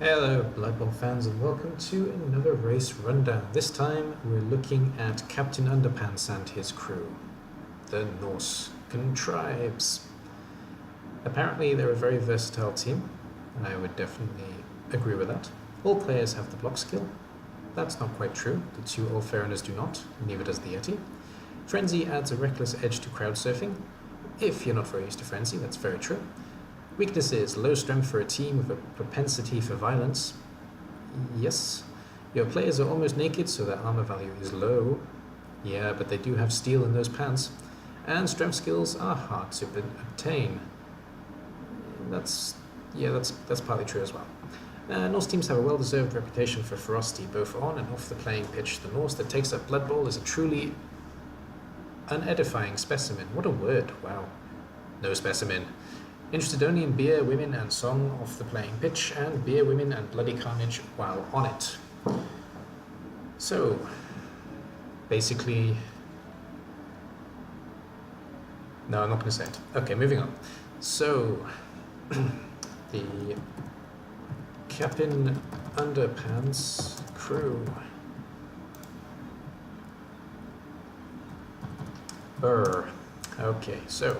Hello Blood Bowl fans and welcome to another race rundown. This time we're looking at Captain Underpants and his crew, the Norse Contribes. Apparently they're a very versatile team, and I would definitely agree with that. All players have the block skill. That's not quite true, the two Allfariners do not, neither does the Yeti. Frenzy adds a reckless edge to crowd surfing. If you're not very used to Frenzy, that's very true. Weaknesses: low strength for a team with a propensity for violence. Yes. Your players are almost naked, so their armor value is low. Yeah, but they do have steel in those pants. And strength skills are hard to obtain. That's partly true as well. Norse teams have a well-deserved reputation for ferocity, both on and off the playing pitch. The Norse that takes up Blood Bowl is a truly unedifying specimen. What a word, wow. No specimen. Interested only in beer, women, and song off the playing pitch, and beer, women, and bloody carnage while on it. So, basically... No, I'm not going to say it. Okay, moving on. So, the Captain Underpants crew. Okay, so...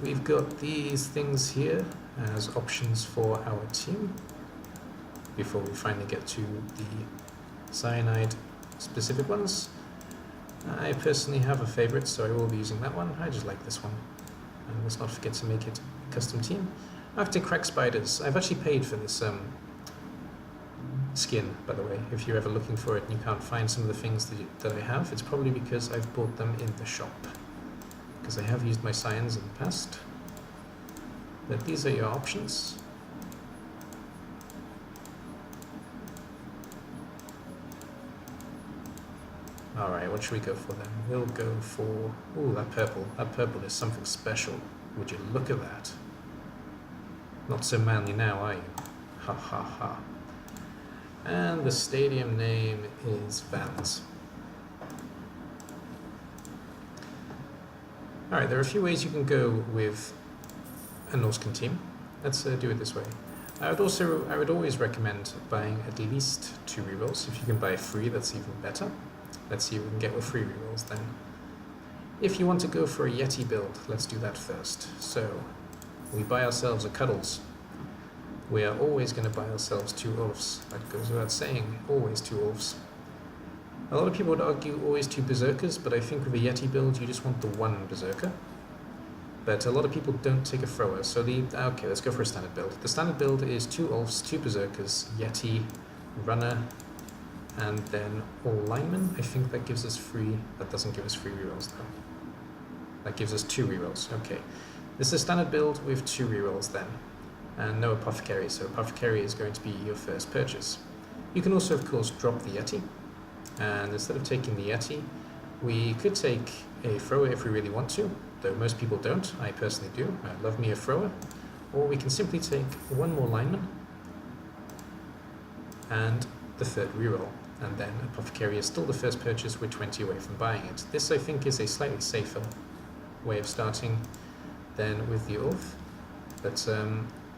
We've got these things here as options for our team before we finally get to the cyanide specific ones. I personally have a favorite, so I will be using that one. I just like this one. And let's not forget to make it a custom team. Arctic crack spiders. I've actually paid for this skin, by the way. If you're ever looking for it and you can't find some of the things that I have, it's probably because I've bought them in the shop. Because I have used my scions in the past. But these are your options. Alright, what should we go for then? We'll go for... Ooh, that purple. That purple is something special. Would you look at that? Not so manly now, are you? Ha ha ha. And the stadium name is Vans. Alright, there are a few ways you can go with a Norscan team. Let's do it this way. I would always recommend buying at least 2 rerolls. If you can buy 3, that's even better. Let's see what we can get with 3 rerolls then. If you want to go for a Yeti build, let's do that first. So, we buy ourselves a cuddles. We are always going to buy ourselves 2 Ulfs. That goes without saying, always 2 Ulfs. A lot of people would argue always 2 Berserkers, but I think with a Yeti build you just want the 1 Berserker. But a lot of people don't take a thrower, so okay, let's go for a standard build. The standard build is 2 Ulfs, 2 Berserkers, Yeti, Runner, and then all Linemen. I think that gives us 3, that doesn't give us 3 rerolls though. That gives us 2 rerolls, okay. This is a standard build with 2 rerolls then, and no Apothecary, so Apothecary is going to be your first purchase. You can also of course drop the Yeti. And instead of taking the Yeti, we could take a thrower if we really want to, though most people don't. I personally do. I love me a thrower. Or we can simply take 1 more lineman and the 3rd reroll, and then Apothecary is still the first purchase. We're 20 away from buying it. This, I think, is a slightly safer way of starting than with the Ulf, but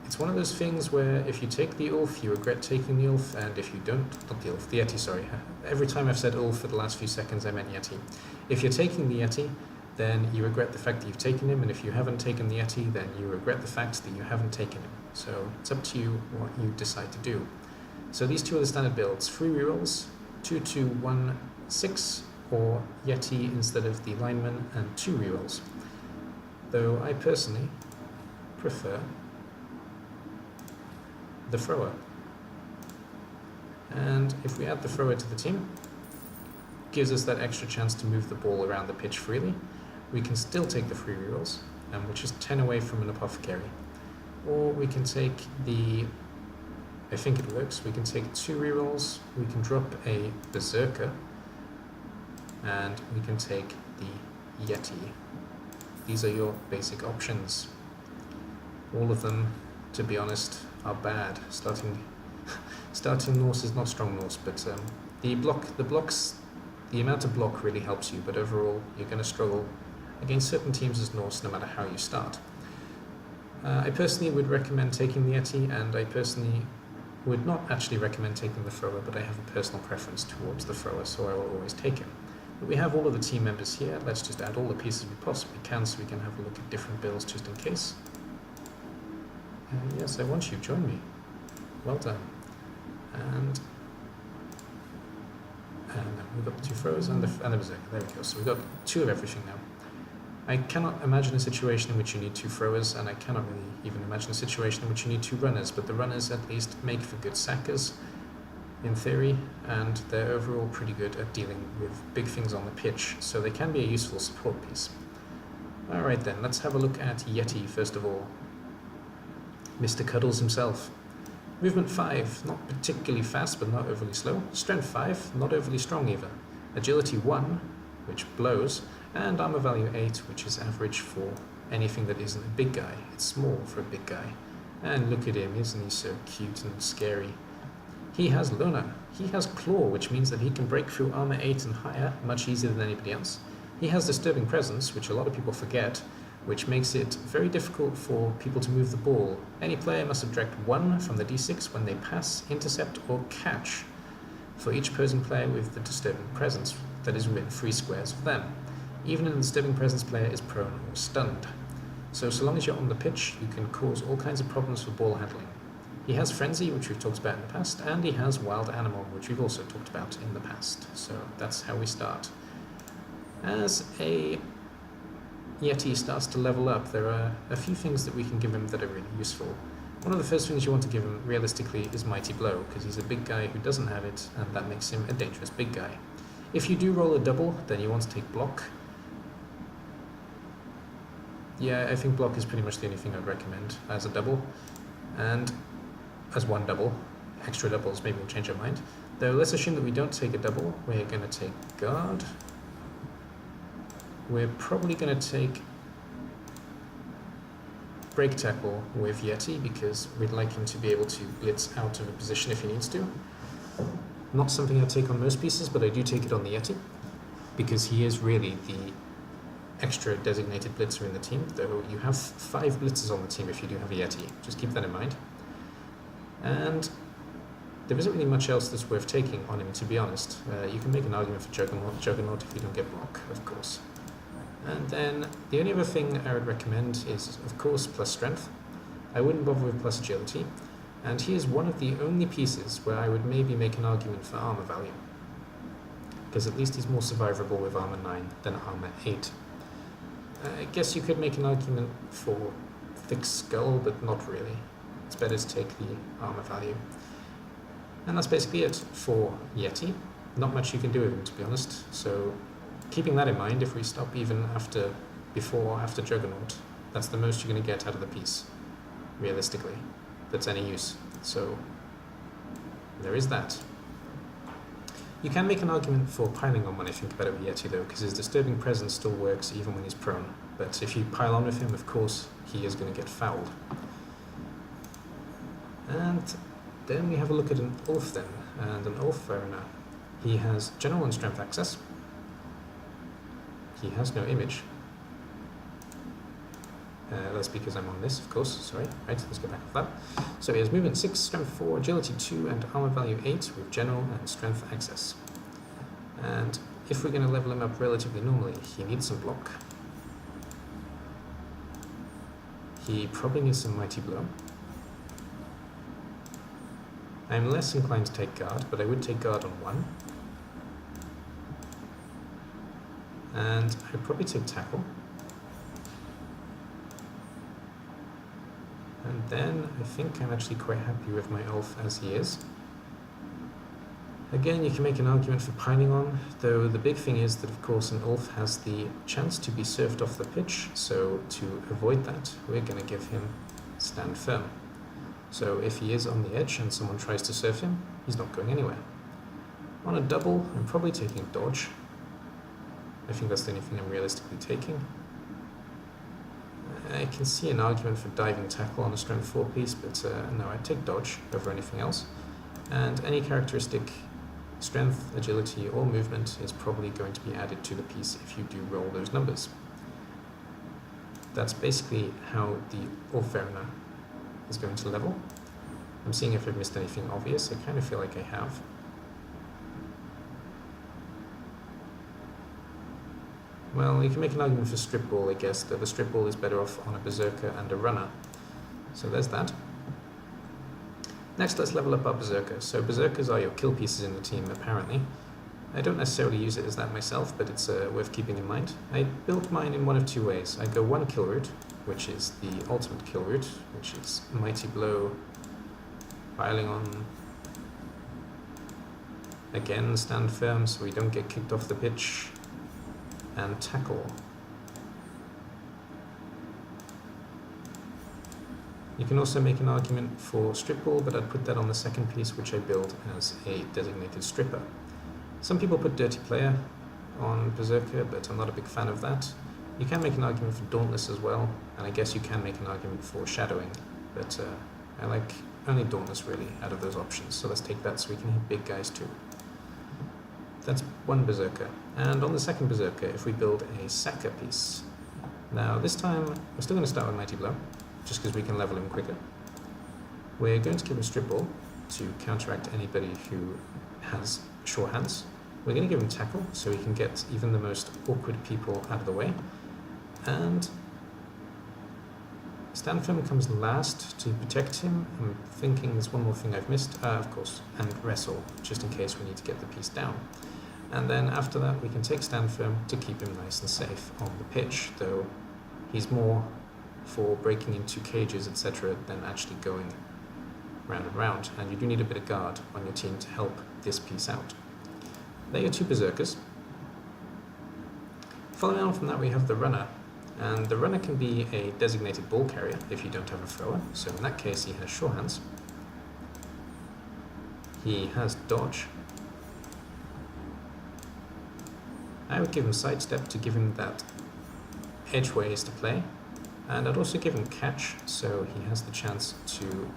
it's one of those things where if you take the Ulf, you regret taking the Ulf, and if you don't, not the Ulf, the Yeti, sorry. Every time I've said Ulf for the last few seconds, I meant Yeti. If you're taking the Yeti, then you regret the fact that you've taken him, and if you haven't taken the Yeti, then you regret the fact that you haven't taken him. So it's up to you what you decide to do. So these 2 are the standard builds: 3 rerolls, 2, 2, 1, 6, or Yeti instead of the lineman, and 2 rerolls. Though I personally prefer the thrower. And if we add the thrower to the team, it gives us that extra chance to move the ball around the pitch freely. We can still take the 3 rerolls, and we're just 10 away from an Apothecary. Or we can take the... I think it works. We can take 2 rerolls, we can drop a Berserker, and we can take the Yeti. These are your basic options. All of them, to be honest, are bad. Starting Norse is not strong Norse, but the amount of block really helps you, but overall you're going to struggle against certain teams as Norse no matter how you start. I personally would recommend taking the Yeti, and I personally would not actually recommend taking the thrower, but I have a personal preference towards the thrower, so I will always take him. But we have all of the team members here. Let's just add all the pieces we possibly can so we can have a look at different builds just in case. Yes, I want you. Join me. Well done. And we've got the 2 throwers and the Berserker. There we go. So we've got 2 of everything now. I cannot imagine a situation in which you need 2 throwers, and I cannot really even imagine a situation in which you need 2 runners, but the runners at least make for good sackers, in theory, and they're overall pretty good at dealing with big things on the pitch, so they can be a useful support piece. Alright then, let's have a look at Yeti first of all. Mr. Cuddles himself. Movement 5, not particularly fast but not overly slow. Strength 5, not overly strong either. Agility 1, which blows, and armor value 8, which is average for anything that isn't a big guy. It's small for a big guy. And look at him, isn't he so cute and scary? He has Luna. He has Claw, which means that he can break through armor 8 and higher much easier than anybody else. He has Disturbing Presence, which a lot of people forget, which makes it very difficult for people to move the ball. Any player must subtract 1 from the d6 when they pass, intercept, or catch for each opposing player with the Disturbing Presence that is within 3 squares of them. Even a Disturbing Presence player is prone or stunned. So long as you're on the pitch, you can cause all kinds of problems for ball handling. He has Frenzy, which we've talked about in the past, and he has Wild Animal, which we've also talked about in the past. So that's how we start. As a Yeti starts to level up, there are a few things that we can give him that are really useful. One of the first things you want to give him, realistically, is Mighty Blow, because he's a big guy who doesn't have it, and that makes him a dangerous big guy. If you do roll a double, then you want to take Block. Yeah, I think Block is pretty much the only thing I'd recommend as a double, and as one double. Extra doubles, maybe we'll change our mind. Though let's assume that we don't take a double, we're going to take Guard. We're probably going to take Break Tackle with Yeti, because we'd like him to be able to blitz out of a position if he needs to. Not something I take on most pieces, but I do take it on the Yeti, because he is really the extra designated blitzer in the team, though you have 5 blitzers on the team if you do have a Yeti. Just keep that in mind. And there isn't really much else that's worth taking on him, to be honest. You can make an argument for Juggernaut if you don't get Block, of course. And then the only other thing I would recommend is, of course, plus Strength. I wouldn't bother with plus Agility. And he is one of the only pieces where I would maybe make an argument for armor value, because at least he's more survivable with armor 9 than armor 8. I guess you could make an argument for Thick Skull, but not really. It's better to take the armor value. And that's basically it for Yeti. Not much you can do with him, to be honest. So keeping that in mind, if we stop even before or after Juggernaut, that's the most you're going to get out of the piece, realistically, that's any use. So there is that. You can make an argument for piling on when I think about it with Yeti, though, because his Disturbing Presence still works even when he's prone. But if you pile on with him, of course, he is going to get fouled. And then we have a look at an Ulf then, and an Ulf Verona. He has General and Strength Access. He has no image. That's because I'm on this, of course, sorry. Right, let's go back off that. So he has Movement 6, Strength 4, Agility 2, and Armor Value 8 with General and Strength Access. And if we're going to level him up relatively normally, he needs some Block. He probably needs some Mighty Blow. I'm less inclined to take Guard, but I would take Guard on 1. And I'd probably take Tackle. And then I think I'm actually quite happy with my Ulf as he is. Again, you can make an argument for piling on, though the big thing is that, of course, an Ulf has the chance to be surfed off the pitch, so to avoid that, we're going to give him Stand Firm. So if he is on the edge and someone tries to surf him, he's not going anywhere. On a double, I'm probably taking Dodge. I think that's the only thing I'm realistically taking. I can see an argument for Diving Tackle on a Strength 4 piece, but no, I'd take Dodge over anything else. And any characteristic Strength, Agility, or Movement is probably going to be added to the piece if you do roll those numbers. That's basically how the Ulf Verona is going to level. I'm seeing if I've missed anything obvious. I kind of feel like I have. Well, you can make an argument for strip ball, I guess, that the strip ball is better off on a Berserker and a runner. So there's that. Next, let's level up our Berserker. So Berserkers are your kill pieces in the team, apparently. I don't necessarily use it as that myself, but it's worth keeping in mind. I built mine in one of two ways. I go one kill route, which is the ultimate kill route, which is Mighty Blow, piling on. Again, stand firm so we don't get kicked off the pitch. And tackle. You can also make an argument for strip ball, but I'd put that on the second piece, which I build as a designated stripper. Some people put dirty player on Berserker, but I'm not a big fan of that. You can make an argument for dauntless as well, and I guess you can make an argument for shadowing, but I like only dauntless really out of those options, so let's take that so we can hit big guys too. That's one Berserker. And on the second Berserker, if we build a Sacker piece. Now this time, we're still going to start with Mighty Blow, just because we can level him quicker. We're going to give him Strip Ball to counteract anybody who has short hands. We're going to give him Tackle, so he can get even the most awkward people out of the way. And Stand Firm comes last to protect him. I'm thinking there's one more thing I've missed, of course, and Wrestle, just in case we need to get the piece down. And then after that we can take Stand Firm to keep him nice and safe on the pitch, though he's more for breaking into cages, etc., than actually going round and round, and you do need a bit of guard on your team to help this piece out. There are your two Berserkers. Following on from that we have the Runner, and the Runner can be a designated ball carrier if you don't have a thrower, so in that case he has sure hands. He has dodge. I would give him sidestep to give him that edgeways to play, and I'd also give him catch, so he has the chance to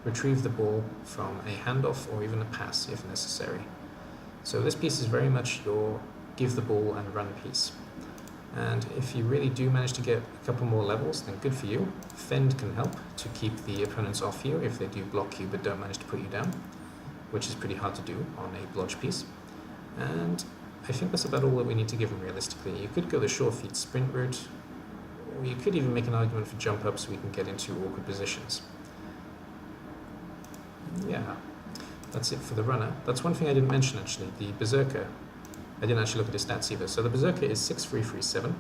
retrieve the ball from a handoff or even a pass if necessary. So this piece is very much your give the ball and run piece. And if you really do manage to get a couple more levels, then good for you. Fend can help to keep the opponents off you if they do block you but don't manage to put you down, which is pretty hard to do on a blodge piece. And I think that's about all that we need to give him realistically. You could go the sure feet sprint route, or you could even make an argument for jump up so we can get into awkward positions. Yeah, that's it for the Runner. That's one thing I didn't mention actually, the Berserker. I didn't actually look at his stats either. So the Berserker is 6'3",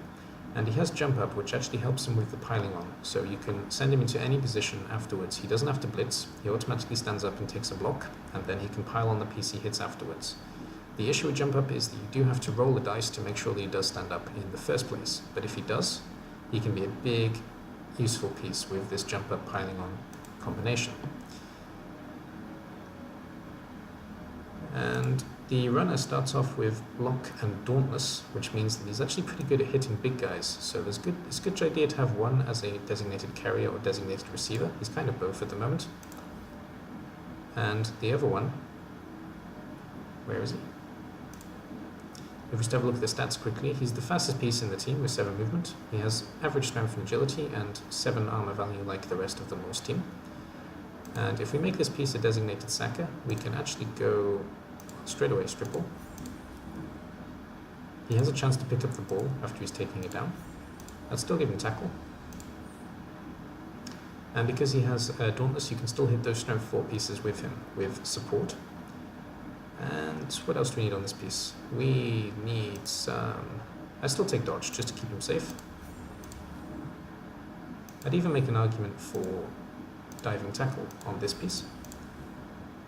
and he has jump up, which actually helps him with the piling on. So you can send him into any position afterwards. He doesn't have to blitz, he automatically stands up and takes a block, and then he can pile on the piece he hits afterwards. The issue with jump up is that you do have to roll the dice to make sure that he does stand up in the first place, but if he does, he can be a big, useful piece with this jump up piling on combination. And the Runner starts off with block and dauntless, which means that he's actually pretty good at hitting big guys, so it's a good idea to have one as a designated carrier or designated receiver. He's kind of both at the moment. And the other one, where is he? If we just have a look at the stats quickly, he's the fastest piece in the team with 7 movement. He has average strength and agility and 7 armor value like the rest of the Norse team. And if we make this piece a designated sacker, we can actually go straight away strip ball. He has a chance to pick up the ball after he's taking it down. I'd still give him tackle. And because he has dauntless, you can still hit those strength 4 pieces with him with support. And what else do we need on this piece? We need some... I'd still take dodge just to keep him safe. I'd even make an argument for diving tackle on this piece.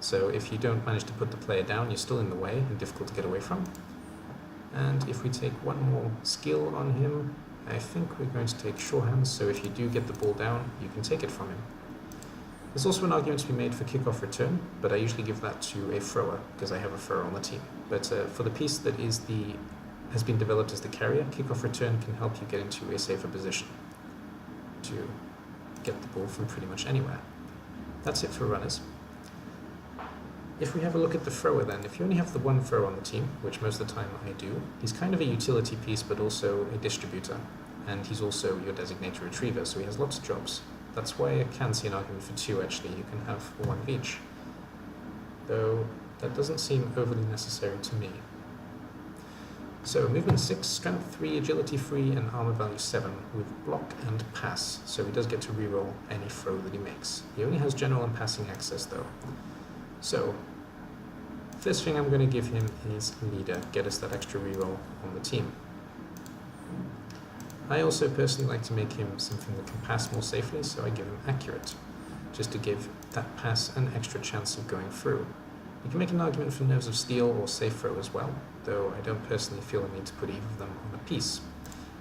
So if you don't manage to put the player down, you're still in the way and difficult to get away from. And if we take one more skill on him, I think we're going to take sure hands, so if you do get the ball down, you can take it from him. There's also an argument to be made for kickoff return, but I usually give that to a thrower, because I have a thrower on the team. But for the piece that has been developed as the carrier, kickoff return can help you get into a safer position to get the ball from pretty much anywhere. That's it for runners. If we have a look at the thrower then, if you only have the one thrower on the team, which most of the time I do, he's kind of a utility piece but also a distributor, and he's also your designated retriever, so he has lots of jobs. That's why I can see an argument for 2 actually. You can have 1 of each. Though that doesn't seem overly necessary to me. So movement 6, strength 3, agility 3, and armor value 7 with block and pass. So he does get to reroll any throw that he makes. He only has general and passing access though. So first thing I'm going to give him is leader, get us that extra reroll on the team. I also personally like to make him something that can pass more safely, so I give him accurate, just to give that pass an extra chance of going through. You can make an argument for nerves of steel or safe throw as well, though I don't personally feel the need to put either of them on a piece.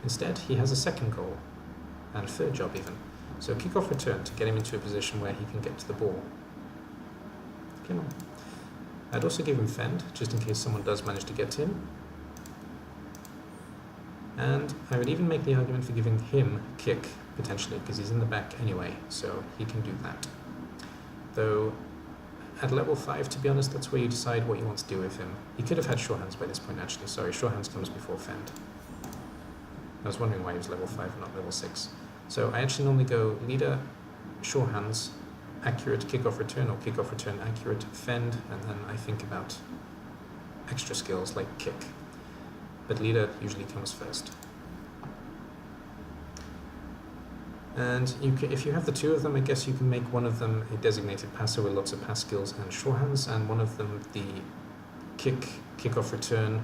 Instead, he has a second goal, and a third job even, so kick off return to get him into a position where he can get to the ball. Come on. I'd also give him fend, just in case someone does manage to get to him. And I would even make the argument for giving him kick, potentially, because he's in the back anyway, so he can do that. Though, at level 5, to be honest, that's where you decide what you want to do with him. He could have had sure hands by this point, actually. Sorry, sure hands comes before fend. I was wondering why he was level 5 and not level 6. So I actually normally go leader, sure hands, accurate, kick off return, or kick off return accurate, fend, and then I think about extra skills like kick. But leader usually comes first. And if you have the 2 of them, I guess you can make one of them a designated passer with lots of pass skills and sure hands, and one of them the kick off return,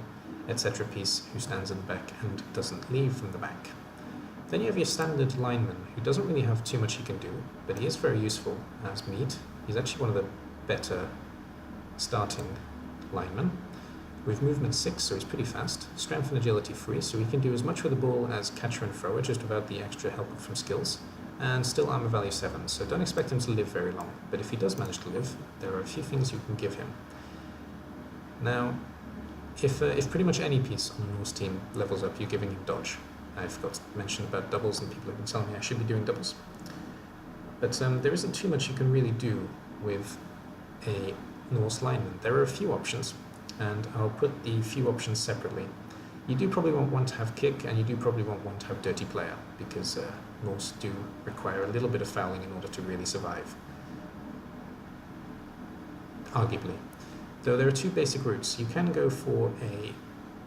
etc. piece who stands in the back and doesn't leave from the back. Then you have your standard lineman, who doesn't really have too much he can do, but he is very useful as meat. He's actually one of the better starting linemen. With movement 6, so he's pretty fast, strength and agility 3, so he can do as much with the ball as catcher and thrower, just without the extra help from skills, and still armor value 7, so don't expect him to live very long, but if he does manage to live, there are a few things you can give him. Now, if pretty much any piece on a Norse team levels up, you're giving him dodge. I forgot to mention about doubles, and people have been telling me I should be doing doubles. But there isn't too much you can really do with a Norse lineman. There are a few options, and I'll put the few options separately. You do probably want one to have kick, and you do probably want one to have dirty player, because Norse do require a little bit of fouling in order to really survive. Arguably. Though there are 2 basic routes. You can go for a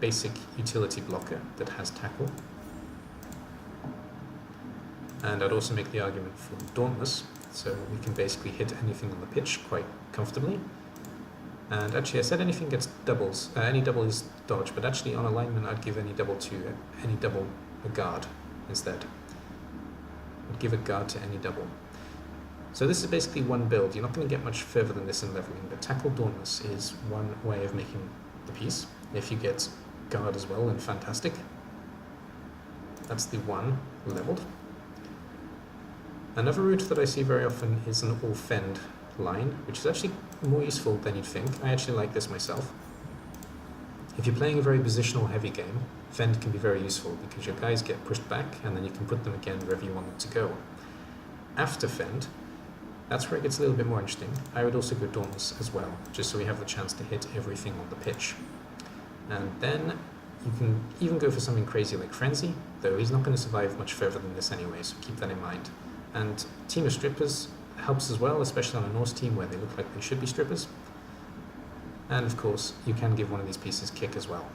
basic utility blocker that has tackle. And I'd also make the argument for dauntless, so we can basically hit anything on the pitch quite comfortably. And actually I said anything gets doubles, any double is dodge, but actually on a lineman I'd give any double a guard instead. I'd give a guard to any double. So this is basically one build. You're not going to get much further than this in leveling, but tackle dauntless is one way of making the piece. If you get guard as well, then fantastic. That's the one leveled. Another route that I see very often is an all fend line, which is actually more useful than you'd think. I actually like this myself. If you're playing a very positional heavy game, fend can be very useful because your guys get pushed back and then you can put them again wherever you want them to go. After fend, that's where it gets a little bit more interesting. I would also go dauntless as well, just so we have the chance to hit everything on the pitch. And then you can even go for something crazy like frenzy, though he's not going to survive much further than this anyway, so keep that in mind. And team of strippers helps as well, especially on a Norse team where they look like they should be strippers. And of course, you can give one of these pieces kick as well.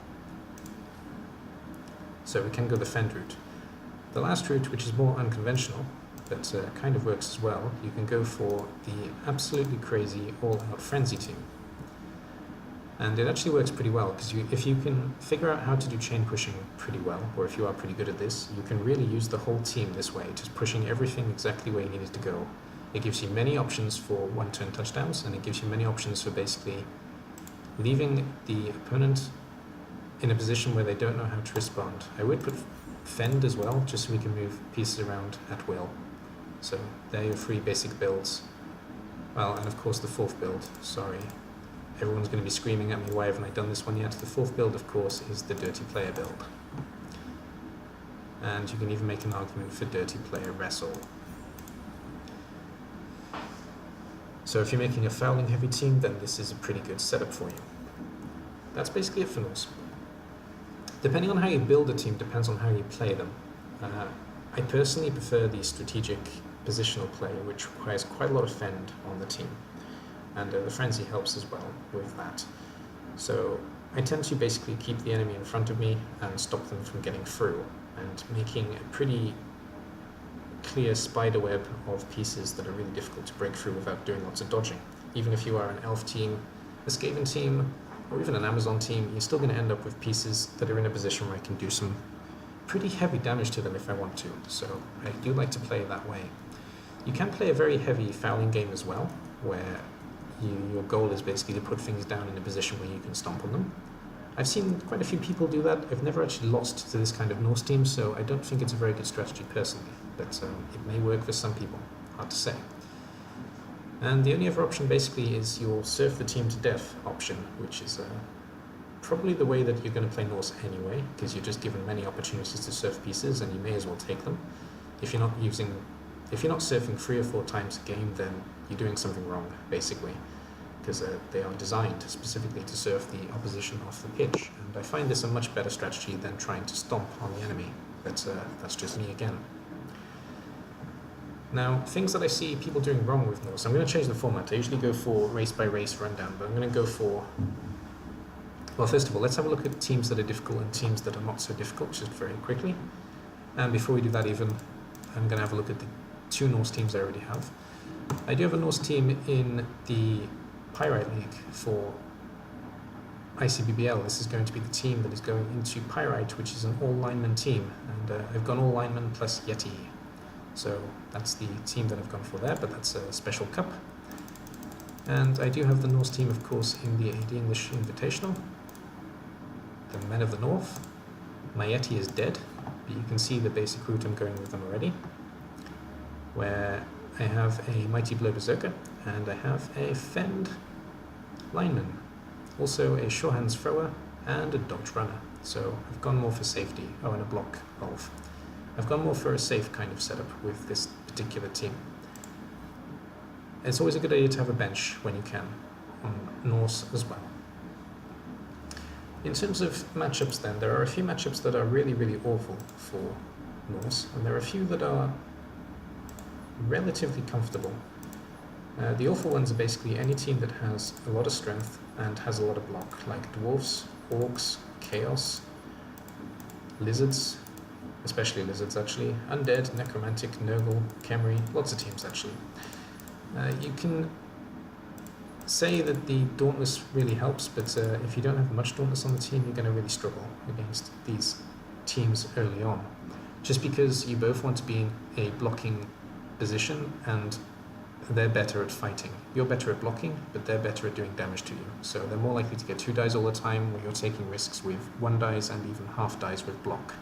So we can go the fend route. The last route, which is more unconventional, but kind of works as well, you can go for the absolutely crazy all-out frenzy team. And it actually works pretty well, because if you can figure out how to do chain pushing pretty well, or if you are pretty good at this, you can really use the whole team this way, just pushing everything exactly where you need it to go. It gives you many options for one-turn touchdowns, and it gives you many options for basically leaving the opponent in a position where they don't know how to respond. I would put fend as well, just so we can move pieces around at will. So there are your 3 basic builds. Well, and of course the 4th build, sorry. Everyone's going to be screaming at me, why haven't I done this one yet? The 4th build, of course, is the dirty player build. And you can even make an argument for dirty player wrestle. So if you're making a fouling heavy team, then this is a pretty good setup for you. That's basically it for Norse. Depending on how you build a team, depends on how you play them. I personally prefer the strategic positional play, which requires quite a lot of fend on the team. And the frenzy helps as well with that. So I tend to basically keep the enemy in front of me and stop them from getting through, and making a pretty clear spider web of pieces that are really difficult to break through without doing lots of dodging. Even if you are an elf team, a Skaven team, or even an Amazon team, you're still going to end up with pieces that are in a position where I can do some pretty heavy damage to them if I want to. So I do like to play that way. You can play a very heavy fouling game as well, where your goal is basically to put things down in a position where you can stomp on them. I've seen quite a few people do that. I've never actually lost to this kind of Norse team, so I don't think it's a very good strategy personally, but it may work for some people, hard to say. And the only other option basically is your surf the team to death option, which is probably the way that you're going to play Norse anyway, because you're just given many opportunities to surf pieces and you may as well take them. If you're not surfing 3 or 4 times a game, then you're doing something wrong, basically, because they are designed specifically to surf the opposition off the pitch. And I find this a much better strategy than trying to stomp on the enemy, but that's just me again. Now, things that I see people doing wrong with Norse, I'm going to change the format. I usually go for race by race rundown, but I'm going to go for... Well, first of all, let's have a look at teams that are difficult and teams that are not so difficult, just very quickly. And before we do that even, I'm going to have a look at the 2 Norse teams I already have. I do have a Norse team in the Pyrite League for ICBBL. This is going to be the team that is going into Pyrite, which is an all-lineman team. And I've gone all-lineman plus Yeti. So that's the team that I've gone for there, but that's a special cup. And I do have the Norse team, of course, in the AD English Invitational. The Men of the North. My Yeti is dead, but you can see the basic route I'm going with them already. Where I have a Mighty Blow Berserker, and I have a Fend Lineman. Also a Sure Hands Thrower, and a Dodge Runner. So I've gone more for safety. Oh, and a Block Wolf. I've gone more for a safe kind of setup with this particular team. It's always a good idea to have a bench when you can, on Norse as well. In terms of matchups then, there are a few matchups that are really, really awful for Norse, and there are a few that are relatively comfortable. The awful ones are basically any team that has a lot of strength and has a lot of block, like Dwarfs, Orcs, Chaos, Lizards, especially Lizards actually, Undead, Necromantic, Nurgle, Khemri, lots of teams actually. You can say that the Dauntless really helps, but if you don't have much Dauntless on the team, you're going to really struggle against these teams early on. Just because you both want to be in a blocking position, and they're better at fighting. You're better at blocking, but they're better at doing damage to you. So they're more likely to get 2 dies all the time, where you're taking risks with 1 dies and even half dies with block.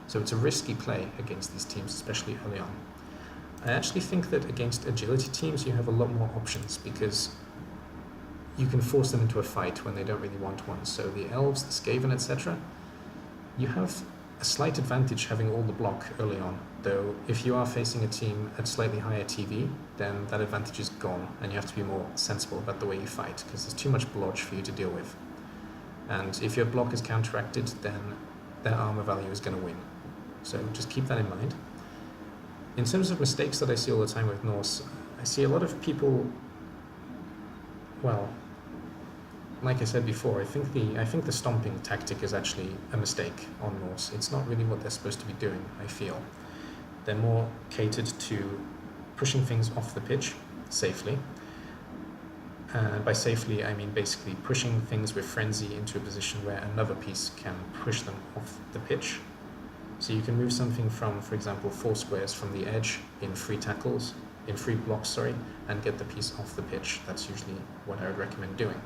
So it's a risky play against these teams, especially early on. I actually think that against agility teams you have a lot more options, because you can force them into a fight when they don't really want one. So the elves, the Skaven, etc., you have a slight advantage having all the block early on, though if you are facing a team at slightly higher TV, then that advantage is gone, and you have to be more sensible about the way you fight, because there's too much blodge for you to deal with. And if your block is counteracted, then their armor value is going to win. So just keep that in mind. In terms of mistakes that I see all the time with Norse, I see a lot of people, well, like I said before, I think the stomping tactic is actually a mistake on Norse. It's not really what they're supposed to be doing, I feel. They're more catered to pushing things off the pitch safely. By safely, I mean basically pushing things with frenzy into a position where another piece can push them off the pitch. So you can move something from, for example, 4 squares from the edge in 3 tackles, in 3 blocks, and get the piece off the pitch. That's usually what I would recommend doing,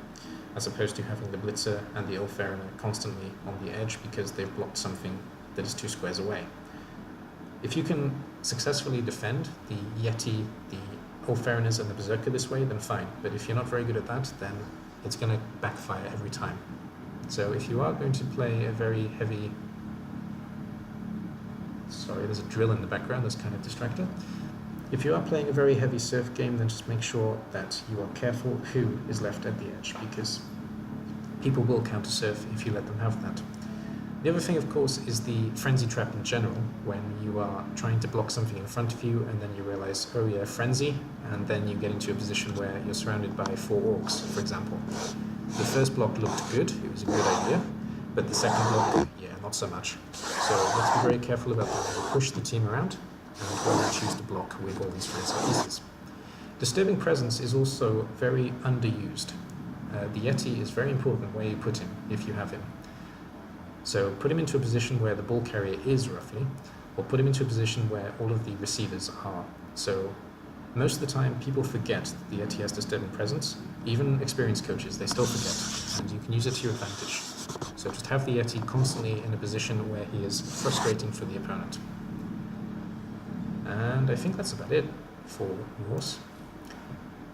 as opposed to having the Blitzer and the Ilfariner constantly on the edge because they've blocked something that is 2 squares away. If you can successfully defend the Yeti, the Ilfariners and the Berserker this way, then fine. But if you're not very good at that, then it's going to backfire every time. So if you are going to play a very heavy... Sorry, there's a drill in the background that's kind of distracting. If you are playing a very heavy surf game, then just make sure that you are careful who is left at the edge, because people will counter surf if you let them have that. The other thing, of course, is the frenzy trap in general, when you are trying to block something in front of you and then you realize, oh yeah, frenzy, and then you get into a position where you're surrounded by 4 orcs, for example. The first block looked good, it was a good idea, but the second block, yeah, not so much. So let's be very careful about that. We'll push the team around, and we'll choose to block with all these frenzy pieces. Disturbing Presence is also very underused. The Yeti is very important where you put him, if you have him. So put him into a position where the ball carrier is, roughly, or put him into a position where all of the receivers are. So most of the time people forget that the Yeti has Disturbing Presence. Even experienced coaches, they still forget, and you can use it to your advantage. So just have the Yeti constantly in a position where he is frustrating for the opponent. And I think that's about it for Norse.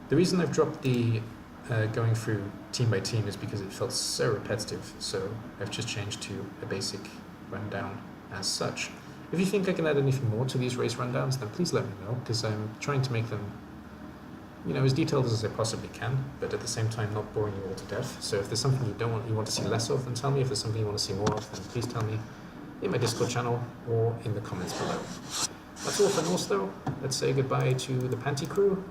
The reason I've dropped the going through team by team is because it felt so repetitive, so I've just changed to a basic rundown as such. If you think I can add anything more to these race rundowns, then please let me know, because I'm trying to make them, you know, as detailed as I possibly can, but at the same time not boring you all to death. So if there's something you want to see less of, then tell me. If there's something you want to see more of, then please tell me in my Discord channel or in the comments below. That's all for Norse though. Let's say goodbye to the Panty crew.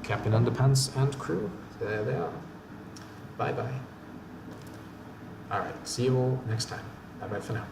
Captain Underpants and crew. There they are. Bye bye. Alright, see you all next time. Bye bye for now.